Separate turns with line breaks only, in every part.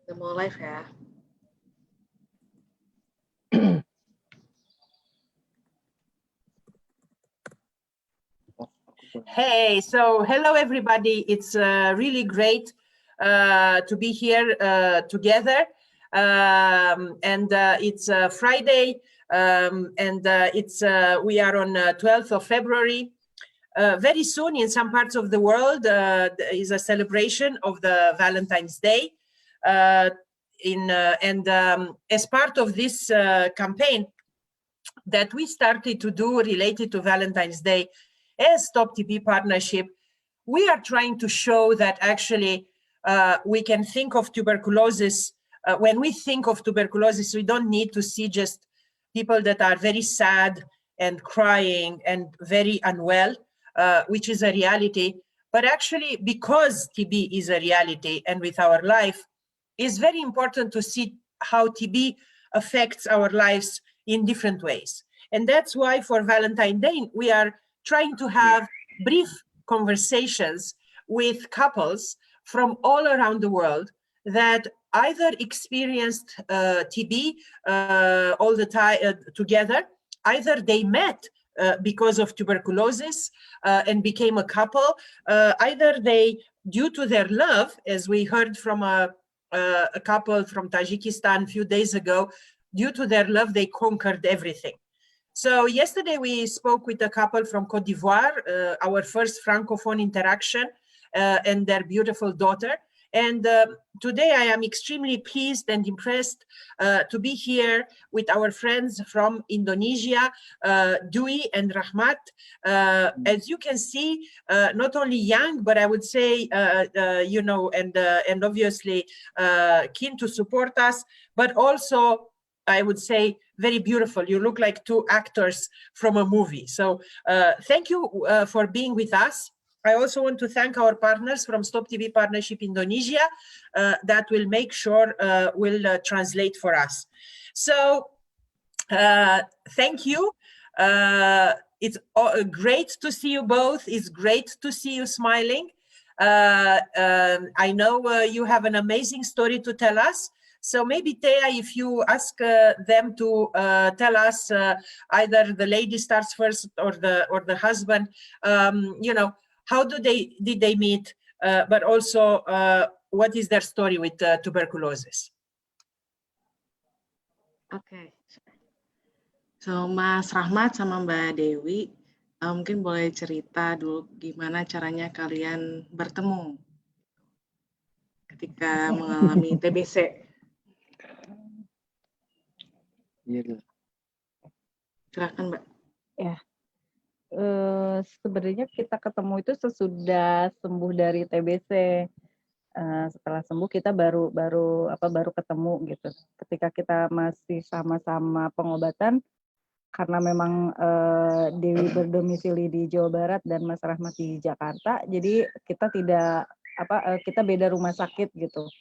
Udah mau live ya.
Hey, so hello everybody. It's really great to be here together. And it's Friday, and we are on 12th of February. Very soon in some parts of the world is a celebration of the Valentine's Day. As part of this campaign that we started to do related to Valentine's Day as Stop TB Partnership, we are trying to show that actually we can think of tuberculosis. When we think of tuberculosis, we don't need to see just people that are very sad and crying and very unwell, which is a reality. But actually, because TB is a reality and with our life, it's very important to see how TB affects our lives in different ways. And that's why for Valentine's Day, we are trying to have brief conversations with couples from all around the world that either experienced TB all the time together, either they met because of tuberculosis and became a couple, either they, due to their love, as we heard from a couple from Tajikistan a few days ago, due to their love, they conquered everything. So yesterday we spoke with a couple from Cote d'Ivoire, our first Francophone interaction, and their beautiful daughter. And today I am extremely pleased and impressed to be here with our friends from Indonesia, Dwi and Rahmat. As you can see, not only young, but I would say, you know, and obviously keen to support us, but also, I would say, very beautiful. You look like two actors from a movie. So thank you for being with us. I also want to thank our partners from Stop TB Partnership Indonesia that will make sure will translate for us. So thank you. It's great to see you both. It's great to see you smiling. I know you have an amazing story to tell us. So maybe Thea, if you ask them to tell us, either the lady starts first or the husband, you know, how did they meet, but also what is their story with tuberculosis?
Oke. So Mas Rahmat sama Mbak Dewi, mungkin boleh cerita dulu gimana caranya kalian bertemu ketika mengalami TBC.
Iya.
Silakan Mbak.
Ya, sebenarnya kita ketemu itu sesudah sembuh dari TBC. Setelah sembuh kita baru ketemu gitu. Ketika kita masih sama-sama pengobatan, karena memang Dewi berdomisili di Jawa Barat dan Mas Rahmat di Jakarta, jadi kita kita beda rumah sakit gitu.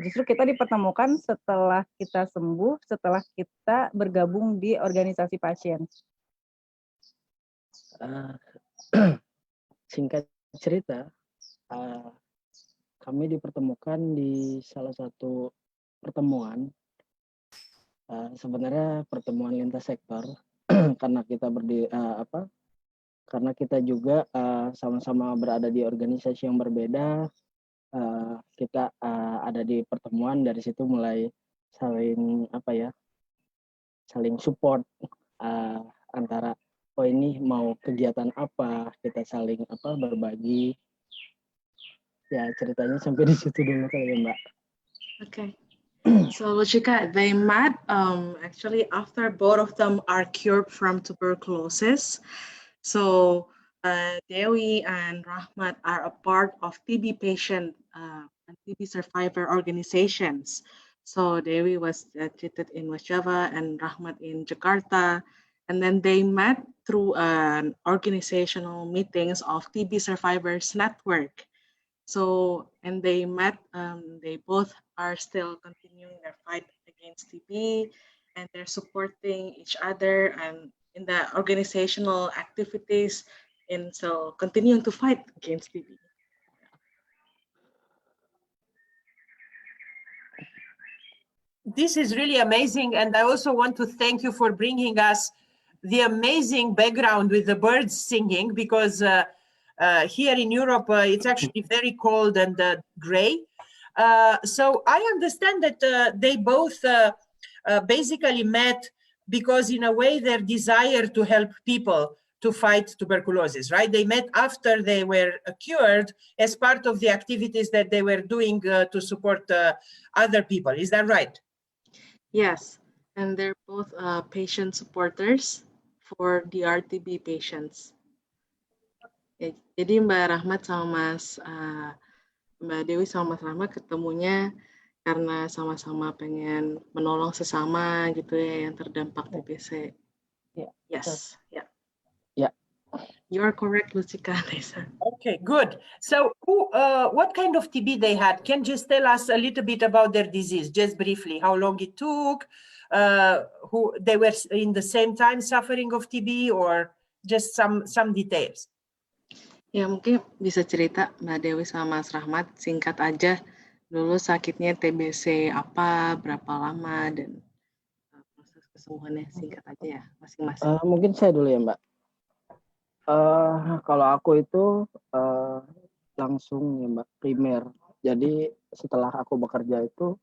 Justru kita dipertemukan setelah kita sembuh, setelah kita bergabung di organisasi pasien.
Singkat cerita, kami dipertemukan di salah satu pertemuan. Sebenarnya pertemuan lintas sektor karena kita karena kita juga sama-sama berada di organisasi yang berbeda. Kita ada di pertemuan, dari situ mulai saling saling support antara oh ini mau kegiatan apa, kita saling berbagi. Ya ceritanya sampai di situ dulu kali ya Mbak.
Okay. So Luchika, they met actually after both of them are cured from tuberculosis. So Dewi and Rahmat are a part of TB patient and TB survivor organizations. So Dewi was treated in West Java and Rahmat in Jakarta. And then they met through an organizational meetings of TB Survivors Network. So, and they met, they both are still continuing their fight against TB, and they're supporting each other and in the organizational activities, and so continuing to fight against TB.
This is really amazing. And I also want to thank you for bringing us the amazing background with the birds singing, because here in Europe, it's actually very cold and gray. So I understand that they both basically met because in a way their desire to help people to fight tuberculosis, right? They met after they were cured as part of the activities that they were doing to support other people. Is that right?
Yes, and they're both patient supporters for DRTB patients. Ya, jadi Mbak Rahmat sama Mbak Dewi sama Mas Rahmat ketemunya karena sama-sama pengen menolong sesama gitu ya yang terdampak TBC.
Ya,
Yes, yeah.
Ya.
You are correct, Lucika. Nesa.
Okay, good. So what kind of TB they had? Can you just tell us a little bit about their disease, just briefly, how long it took, who they were in the same time suffering of TB, or just some details?
Ya mungkin bisa cerita Mbak Dewi sama Mas Rahmat singkat aja dulu sakitnya TBC apa, berapa lama, dan proses kesembuhannya singkat aja ya masing-masing.
Mungkin saya dulu ya Mbak. Kalau aku itu langsung ya Mbak, primer. Jadi setelah aku bekerja itu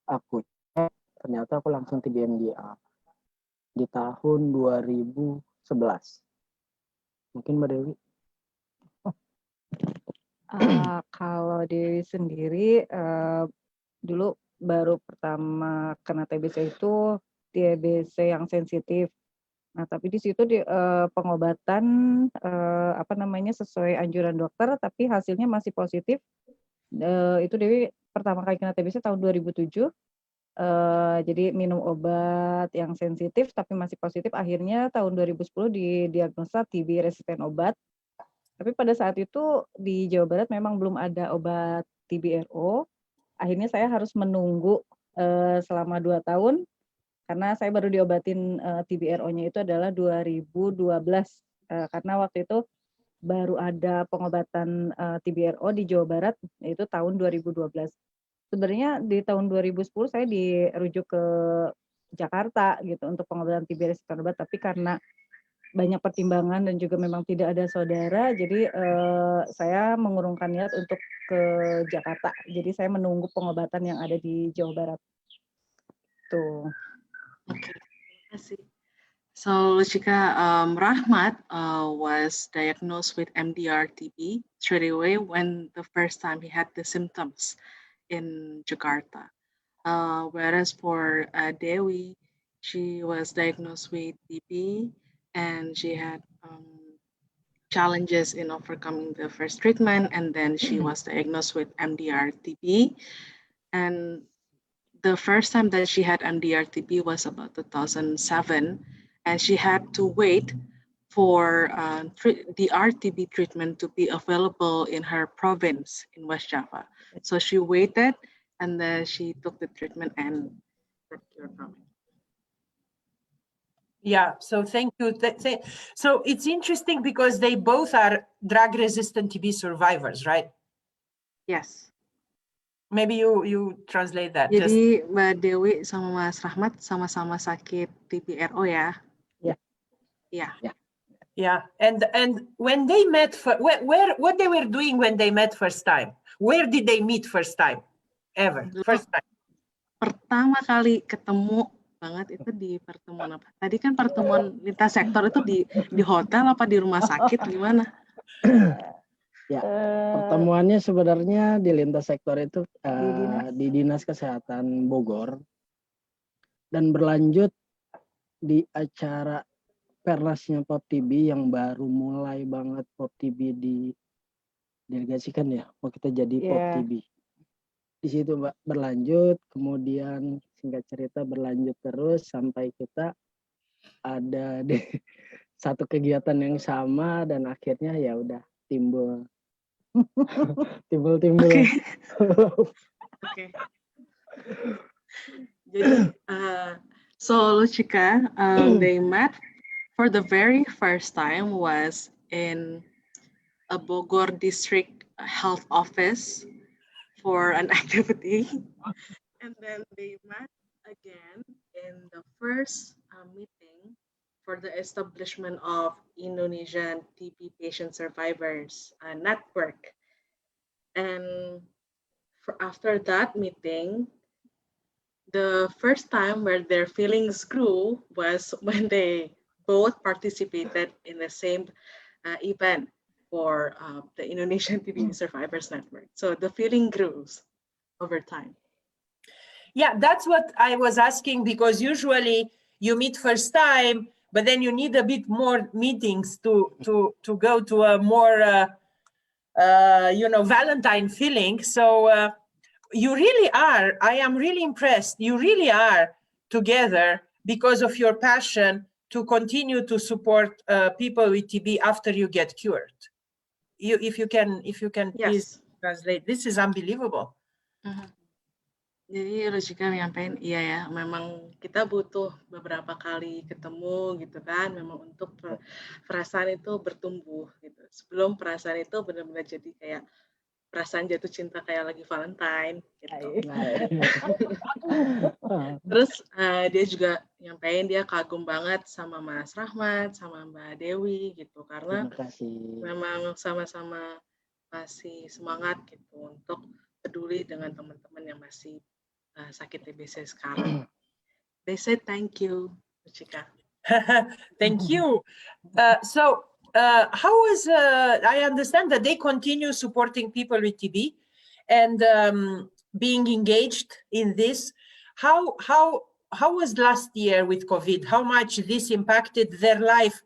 aku cek, ternyata aku langsung TB MDR di tahun 2011. Mungkin Mbak Dewi?
Kalau Dewi sendiri dulu baru pertama kena TBC itu TBC yang sensitif. Nah, tapi di situ pengobatan sesuai anjuran dokter, tapi hasilnya masih positif. Itu Dewi pertama kali kena TBC tahun 2007. Jadi minum obat yang sensitif tapi masih positif. Akhirnya tahun 2010 didiagnosa TB resisten obat. Tapi pada saat itu di Jawa Barat memang belum ada obat TB-RO. Akhirnya saya harus menunggu selama 2 tahun. Karena saya baru diobatin TB-RO-nya itu adalah 2012, karena waktu itu baru ada pengobatan TB-RO di Jawa Barat, yaitu tahun 2012. Sebenarnya di tahun 2010 saya dirujuk ke Jakarta gitu untuk pengobatan TB resisten obat, tapi karena banyak pertimbangan dan juga memang tidak ada saudara, jadi saya mengurungkan niat untuk ke Jakarta. Jadi saya menunggu pengobatan yang ada di Jawa Barat. Tuh.
Okay, terima kasih. So Lucika, Rahmat was diagnosed with MDR-TB straight away when the first time he had the symptoms in Jakarta. Whereas for Dewi, she was diagnosed with TB and she had challenges in overcoming the first treatment, and then she was diagnosed with MDR-TB. And the first time that she had MDR-TB was about 2007, and she had to wait for the RTB treatment to be available in her province in West Java. So she waited, and then she took the treatment and got cured from it.
Yeah, so thank you. So it's interesting because they both are drug-resistant TB survivors, right?
Yes.
Maybe you translate that.
Jadi Mbak Dewi sama Mas Rahmat sama-sama sakit TB-RO ya?
Yeah.
Yeah.
Yeah.
Yeah, and when they met, what they were doing when they met first time? Where did they meet first time? Ever? First time?
Pertama kali ketemu banget itu di pertemuan apa? Tadi kan pertemuan lintas sektor itu di hotel apa di rumah sakit gimana?
Ya, pertemuannya sebenarnya di lintas sektor itu di Dinas Kesehatan Bogor dan berlanjut di acara Pernasnya Pop TB yang baru mulai banget Pop TB didelegasikan ya, mau kita jadi Pop TB. Di situ berlanjut, kemudian singkat cerita berlanjut terus sampai kita ada di satu kegiatan yang sama dan akhirnya ya udah timbul.
Okay. Jadi, so Lucika, they met for the very first time was in a Bogor district health office for an activity, and then they met began in the first meeting for the establishment of Indonesian TB patient survivors network. And after that meeting, the first time where their feelings grew was when they both participated in the same event for the Indonesian TB Survivors Network. So the feeling grows over time.
Yeah, that's what I was asking, because usually you meet first time, but then you need a bit more meetings to go to a more Valentine feeling. So you really are. I am really impressed. You really are together because of your passion to continue to support people with TB after you get cured. If you can please translate. This is unbelievable.
Jadi Ruchika nyampain, iya ya, memang kita butuh beberapa kali ketemu gitu kan, memang untuk perasaan itu bertumbuh gitu. Sebelum perasaan itu benar-benar jadi kayak perasaan jatuh cinta kayak lagi Valentine gitu. Terus dia juga nyampain dia kagum banget sama Mas Rahmat, sama Mbak Dewi gitu, karena memang sama-sama masih semangat gitu untuk peduli dengan teman-teman yang masih sakit TBC sekarang. They said thank you, Ruchika.
Thank you. So how is I understand that they continue supporting people with TB and being engaged in this. How was last year with COVID? How much this impacted their life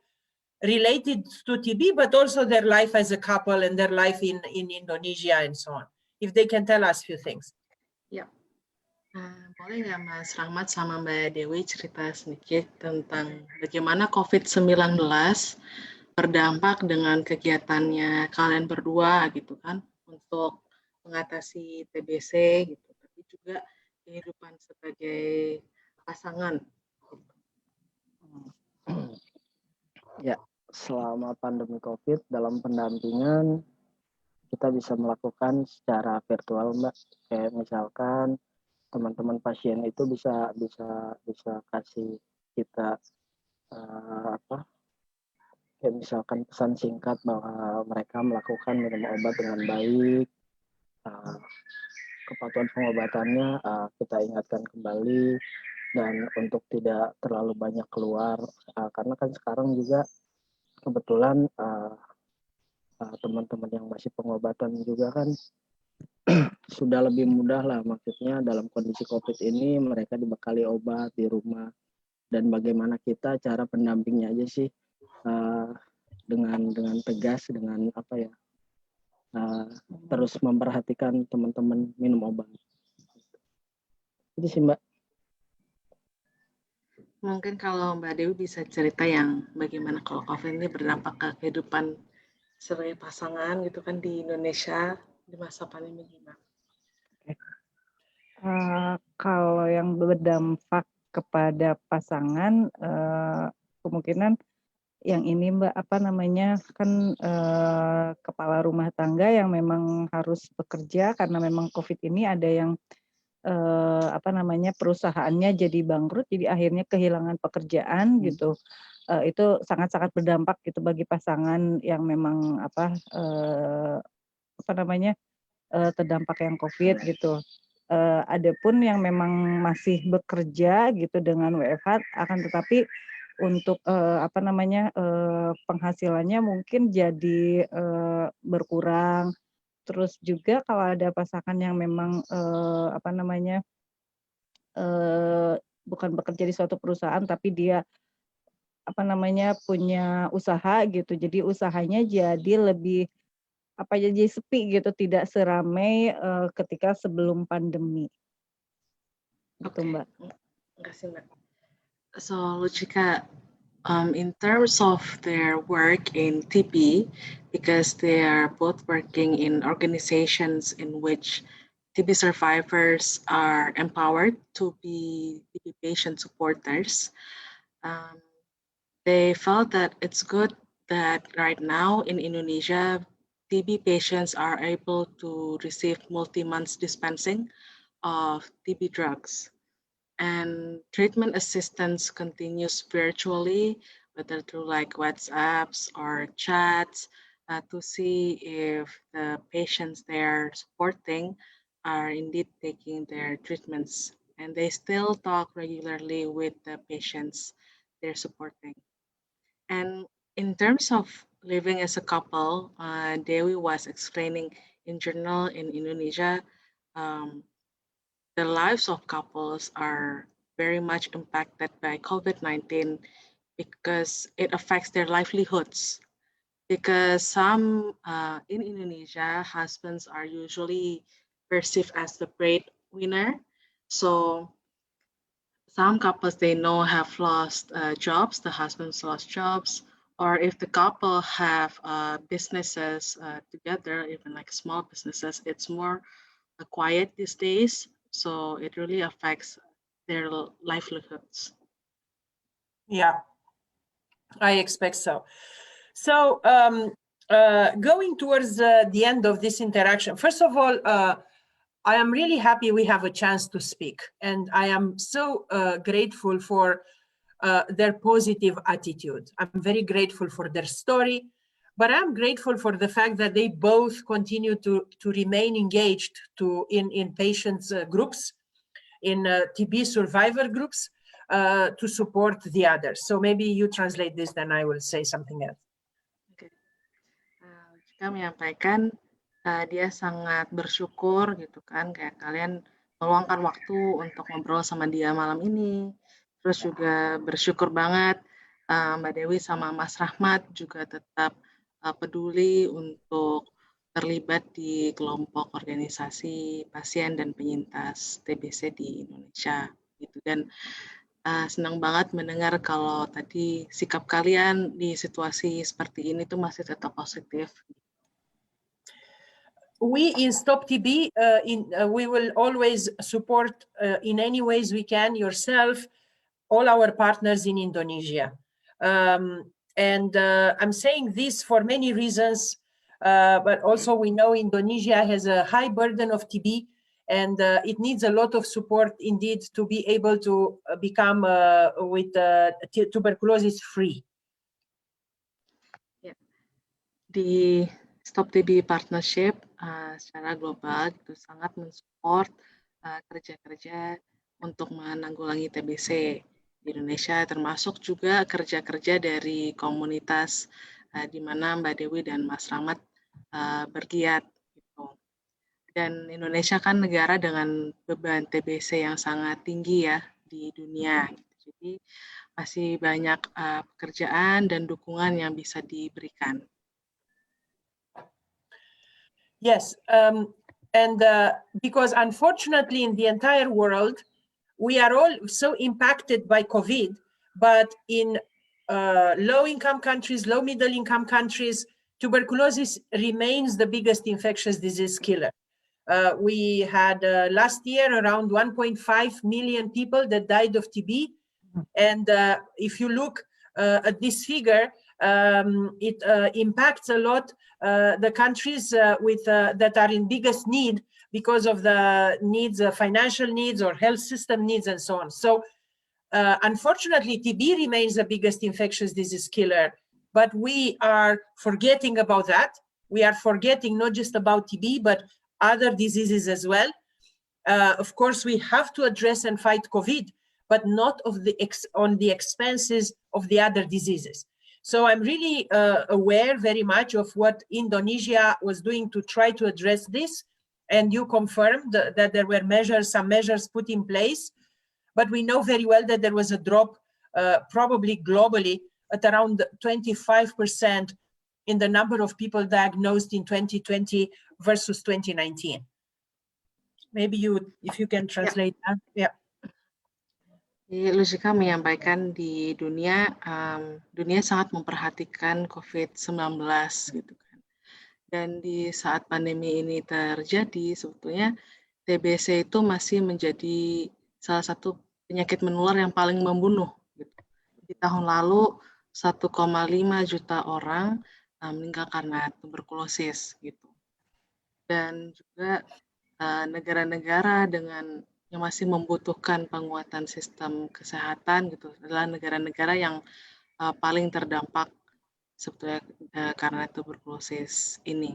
related to TB, but also their life as a couple and their life in Indonesia and so on? If they can tell us a few things.
Ya. Boleh nggak Mas Rahmat sama Mbak Dewi cerita sedikit tentang bagaimana COVID-19 berdampak dengan kegiatannya kalian berdua gitu kan untuk mengatasi TBC gitu, tapi juga kehidupan sebagai pasangan.
Ya, selama pandemi COVID dalam pendampingan kita bisa melakukan secara virtual, Mbak. Kayak misalkan teman-teman pasien itu bisa kasih kita kayak misalkan pesan singkat bahwa mereka melakukan minum obat dengan baik, kepatuhan pengobatannya kita ingatkan kembali, dan untuk tidak terlalu banyak keluar karena kan sekarang juga kebetulan teman-teman yang masih pengobatan juga kan sudah lebih mudah lah, maksudnya dalam kondisi COVID ini mereka dibekali obat di rumah, dan bagaimana kita cara pendampingnya aja sih dengan tegas, dengan terus memperhatikan teman-teman minum obat. Itu sih Mbak.
Mungkin kalau Mbak Dewi bisa cerita yang bagaimana kalau COVID ini berdampak ke kehidupan sebagai pasangan gitu kan di Indonesia di masa pandemi gimana?
Kalau yang berdampak kepada pasangan, kemungkinan yang ini Mbak kan kepala rumah tangga yang memang harus bekerja karena memang COVID ini ada yang perusahaannya jadi bangkrut, jadi akhirnya kehilangan pekerjaan gitu. Itu sangat-sangat berdampak gitu bagi pasangan yang memang terdampak yang COVID gitu. Adapun yang memang masih bekerja gitu dengan WFH, akan tetapi untuk penghasilannya mungkin jadi berkurang. Terus juga kalau ada pasangan yang memang bukan bekerja di suatu perusahaan tapi dia punya usaha gitu, jadi usahanya jadi lebih jadi sepi gitu, tidak seramai ketika sebelum pandemi. Gitu Mbak.
Terima kasih Mbak. So Ruchika, in terms of their work in TB, because they are both working in organizations in which TB survivors are empowered to be TB patient supporters, they felt that it's good that right now in Indonesia, TB patients are able to receive multi-month dispensing of TB drugs. and treatment assistance continues virtually, whether through like WhatsApps or chats, to see if the patients they're supporting are indeed taking their treatments. And they still talk regularly with the patients they're supporting. And in terms of living as a couple, Dewi was explaining in journal in Indonesia, um, the lives of couples are very much impacted by COVID-19 because it affects their livelihoods. Because some in Indonesia, husbands are usually perceived as the breadwinner. So some couples they know have lost jobs, the husbands lost jobs, or if the couple have businesses together, even like small businesses, it's more quiet these days. So it really affects their livelihoods.
Yeah, I expect so. So going towards the end of this interaction, first of all, I am really happy we have a chance to speak, and I am so grateful for their positive attitude. I'm very grateful for their story, but I'm grateful for the fact that they both continue to remain engaged in patients groups, in TB survivor groups, to support the others. So maybe you translate this, then I will say something else.
Okay. Jika menyampaikan dia sangat bersyukur gitu kan, kayak kalian meluangkan waktu untuk ngobrol sama dia malam ini. Terus juga bersyukur banget Mbak Dewi sama Mas Rahmat juga tetap peduli untuk terlibat di kelompok organisasi pasien dan penyintas TBC di Indonesia gitu. Dan senang banget mendengar kalau tadi sikap kalian di situasi seperti ini tuh masih tetap positif.
We in Stop TB, we will always support in any ways we can yourself, all our partners in Indonesia. And I'm saying this for many reasons, but also we know Indonesia has a high burden of TB, and it needs a lot of support indeed to be able to become tuberculosis free.
Yeah. Di Stop TB Partnership secara global itu sangat mensupport kerja-kerja untuk menanggulangi TBC di Indonesia, termasuk juga kerja-kerja dari komunitas di mana Mbak Dewi dan Mas Rahmat bergiat. Gitu. Dan Indonesia kan negara dengan beban TBC yang sangat tinggi ya di dunia. Gitu. Jadi masih banyak pekerjaan dan dukungan yang bisa diberikan.
Yes, and because unfortunately in the entire world, we are all so impacted by COVID, but in low-income countries, low-middle-income countries, tuberculosis remains the biggest infectious disease killer. We had last year around 1.5 million people that died of TB. And if you look at this figure, it impacts a lot the countries that are in biggest need because of the needs, financial needs or health system needs and so on. So unfortunately, TB remains the biggest infectious disease killer, but we are forgetting about that. We are forgetting not just about TB, but other diseases as well. Of course, we have to address and fight COVID, but not on the expenses of the other diseases. So I'm really aware very much of what Indonesia was doing to try to address this. And you confirmed that there were some measures put in place, but we know very well that there was a drop probably globally at around 25% in the number of people diagnosed in 2020 versus 2019. Maybe if you can translate that. Yeah.
Luzika menyampaikan di dunia, dunia sangat memperhatikan COVID-19 gitu kan. Dan di saat pandemi ini terjadi, sebetulnya TBC itu masih menjadi salah satu penyakit menular yang paling membunuh. Gitu. Di tahun lalu 1,5 juta orang meninggal karena tuberkulosis gitu. Dan juga negara-negara dengan yang masih membutuhkan penguatan sistem kesehatan gitu adalah negara-negara yang paling terdampak sebetulnya karena tuberkulosis ini.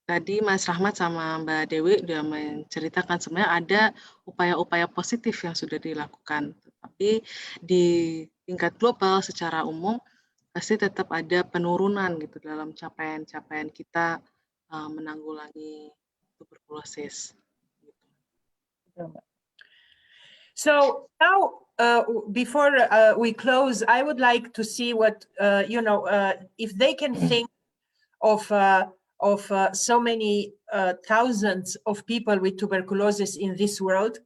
Tadi Mas Rahmat sama Mbak Dewi udah menceritakan sebenarnya ada upaya-upaya positif yang sudah dilakukan, tapi di tingkat global secara umum pasti tetap ada penurunan gitu dalam capaian-capaian kita menanggulangi tuberkulosis.
So now, before we close, I would like to see what if they can think of so many thousands of people with tuberculosis in this world,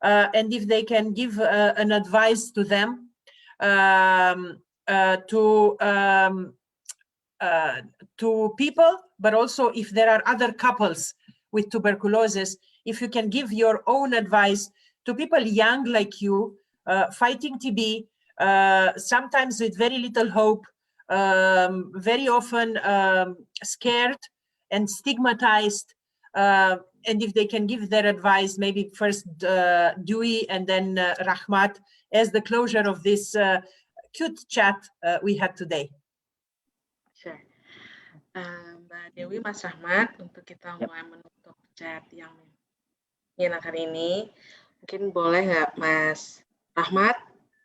and if they can give an advice to them to people, but also if there are other couples with tuberculosis, if you can give your own advice to people young like you, fighting TB, sometimes with very little hope, very often scared and stigmatized, and if they can give their advice, maybe first Dewey and then Rahmat, as the closure of this cute chat we had today.
Sure. Mbak Dewi, Mas Rahmat, untuk kita mulai menutup chat yang menyenangkan ini, mungkin boleh nggak Mas Rahmat,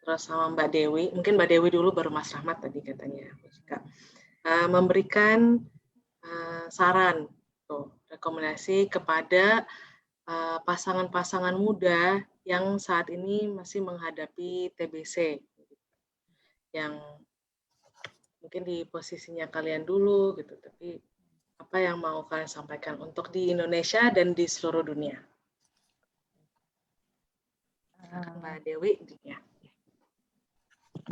terus sama Mbak Dewi, mungkin Mbak Dewi dulu baru Mas Rahmat tadi katanya, memberikan saran, rekomendasi kepada pasangan-pasangan muda yang saat ini masih menghadapi TBC, yang mungkin di posisinya kalian dulu gitu, tapi apa yang mau kalian sampaikan untuk di Indonesia dan di seluruh dunia? Mbak Dewi, ya.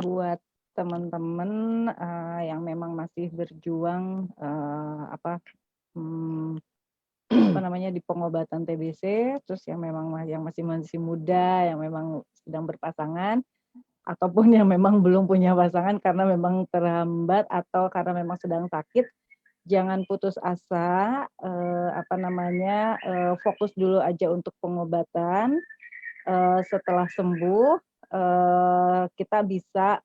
Buat teman-teman yang memang masih berjuang di pengobatan TBC, terus yang memang yang masih muda, yang memang sedang berpasangan, ataupun yang memang belum punya pasangan karena memang terhambat atau karena memang sedang sakit, jangan putus asa, fokus dulu aja untuk pengobatan. Setelah sembuh, kita bisa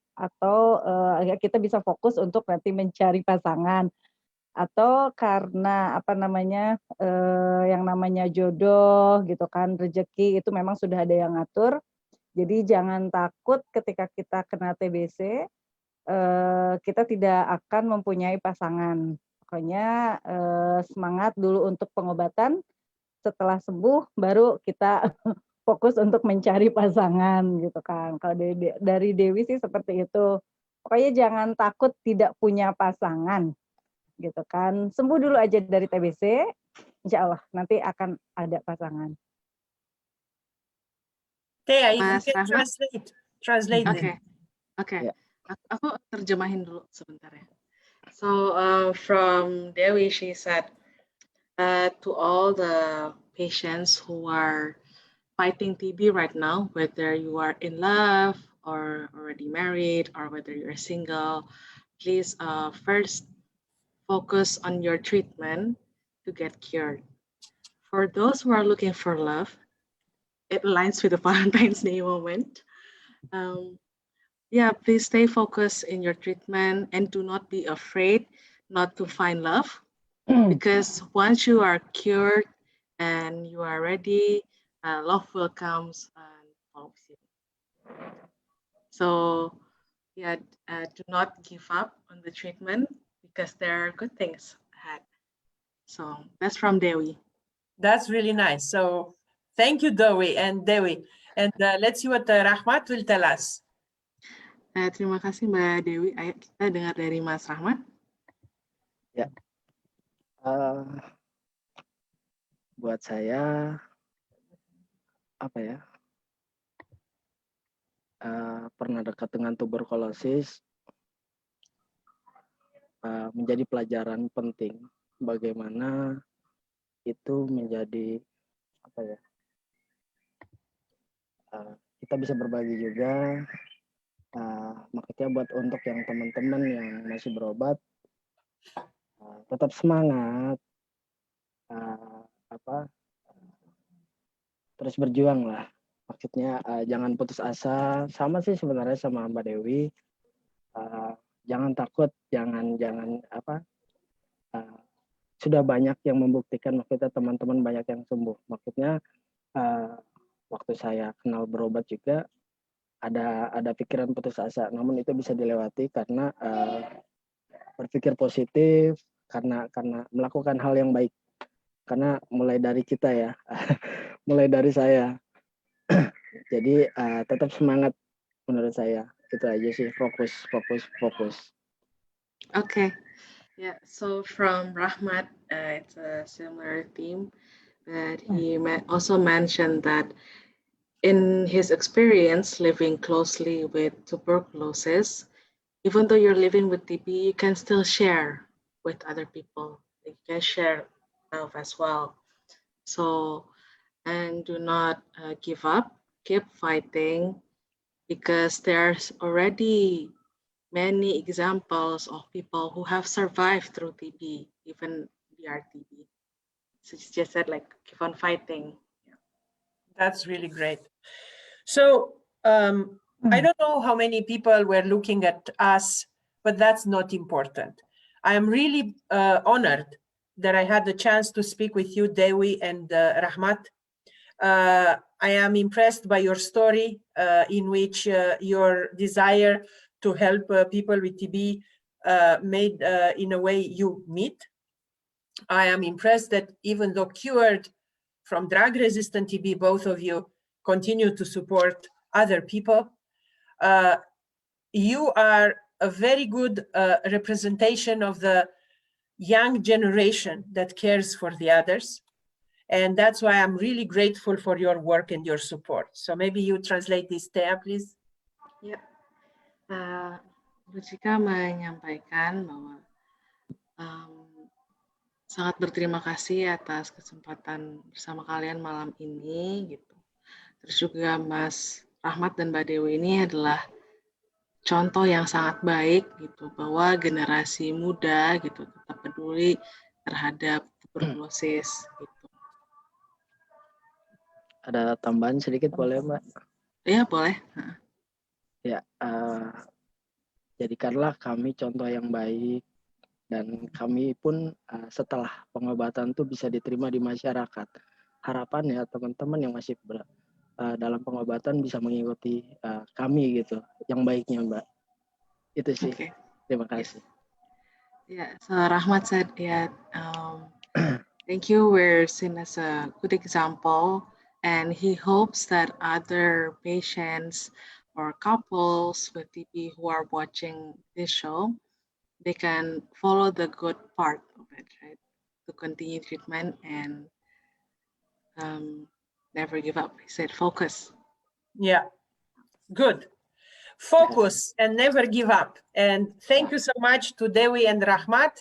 kita bisa fokus untuk nanti mencari pasangan, atau karena yang namanya jodoh gitu kan, rezeki itu memang sudah ada yang ngatur. Jadi jangan takut ketika kita kena TBC, kita tidak akan mempunyai pasangan. Pokoknya semangat dulu untuk pengobatan, setelah sembuh baru kita fokus untuk mencari pasangan gitu kan. Kalau dari Dewi sih seperti itu. Pokoknya jangan takut tidak punya pasangan gitu kan. Sembuh dulu aja dari TBC, insya Allah nanti akan ada pasangan.
Thea, if you can translate.
Okay. Aku terjemahin dulu sebentar ya. So from Dewi, she said, to all the patients who are fighting TB right now, whether you are in love or already married or whether you're single, please first focus on your treatment to get cured. For those who are looking for love, it aligns with the Valentine's Day moment. Please stay focused in your treatment and do not be afraid not to find love, because once you are cured and you are ready, love will come and follows you. So, do not give up on the treatment because there are good things ahead. So that's from Dewi.
That's really nice. So thank you, Dewi. And let's see what Rahmat will tell us.
Terima kasih Mbak Dewi. Ayo kita dengar dari Mas Rahmat.
Ya, buat saya pernah dekat dengan tuberkulosis menjadi pelajaran penting bagaimana itu menjadi kita bisa berbagi juga. Makanya buat untuk yang teman-teman yang masih berobat, tetap semangat, terus berjuang lah. Maksudnya jangan putus asa. Sama sih sebenarnya sama Mbak Dewi. Jangan takut, jangan sudah banyak yang membuktikan, maksudnya teman-teman banyak yang sembuh. Maksudnya waktu saya kenal berobat juga ada pikiran putus asa, namun itu bisa dilewati karena berpikir positif, karena melakukan hal yang baik. Karena mulai dari kita ya, mulai dari saya. Jadi tetap semangat menurut saya. Itu aja sih, fokus.
Okay. Yeah, so from Rahmat, it's a similar theme, but he also mentioned that in his experience living closely with tuberculosis, even though you're living with TB, you can still share with other people. You can share love as well. So, and do not give up, keep fighting, because there's already many examples of people who have survived through TB, even BRTB. So she just said, like, keep on fighting. Yeah.
That's really great. So I don't know how many people were looking at us, but that's not important. I am really honored that I had the chance to speak with you, Dewi and Rahmat. I am impressed by your story in which your desire to help people with TB made in a way you meet. I am impressed that even though cured from drug-resistant TB, both of you continue to support other people. You are a very good representation of the young generation that cares for the others. And that's why I'm really grateful for your work and your support. So maybe you translate this, Thea, please.
Ya, Bu Cika menyampaikan bahwa sangat berterima kasih atas kesempatan bersama kalian malam ini gitu. Terus juga Mas Rahmat dan Mbak Dewi ini adalah contoh yang sangat baik gitu, bahwa generasi muda gitu tetap peduli terhadap tuberkulosis gitu.
Ada tambahan sedikit boleh, Mbak?
Ya, boleh.
Ya, jadikanlah kami contoh yang baik, dan kami pun setelah pengobatan itu bisa diterima di masyarakat. Harapan ya teman-teman yang masih dalam pengobatan bisa mengikuti kami gitu, yang baiknya, Mbak. Itu sih.
Okay.
Terima kasih.
Yeah, so Rahmat said, thank you. We're seen as a good example, and he hopes that other patients or couples with TB who are watching this show, they can follow the good part of it, right? To continue treatment and never give up. He said, focus.
Yeah, good. Focus and never give up. And thank you so much to Dewi and Rahmat.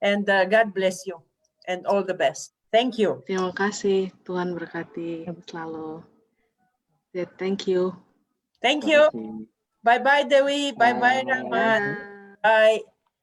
And God bless you and all the best. Thank you.
Terima kasih. Tuhan berkati selalu. Thank you.
Thank you. Bye-bye, Dewi. Bye-bye, Rahmat. Bye.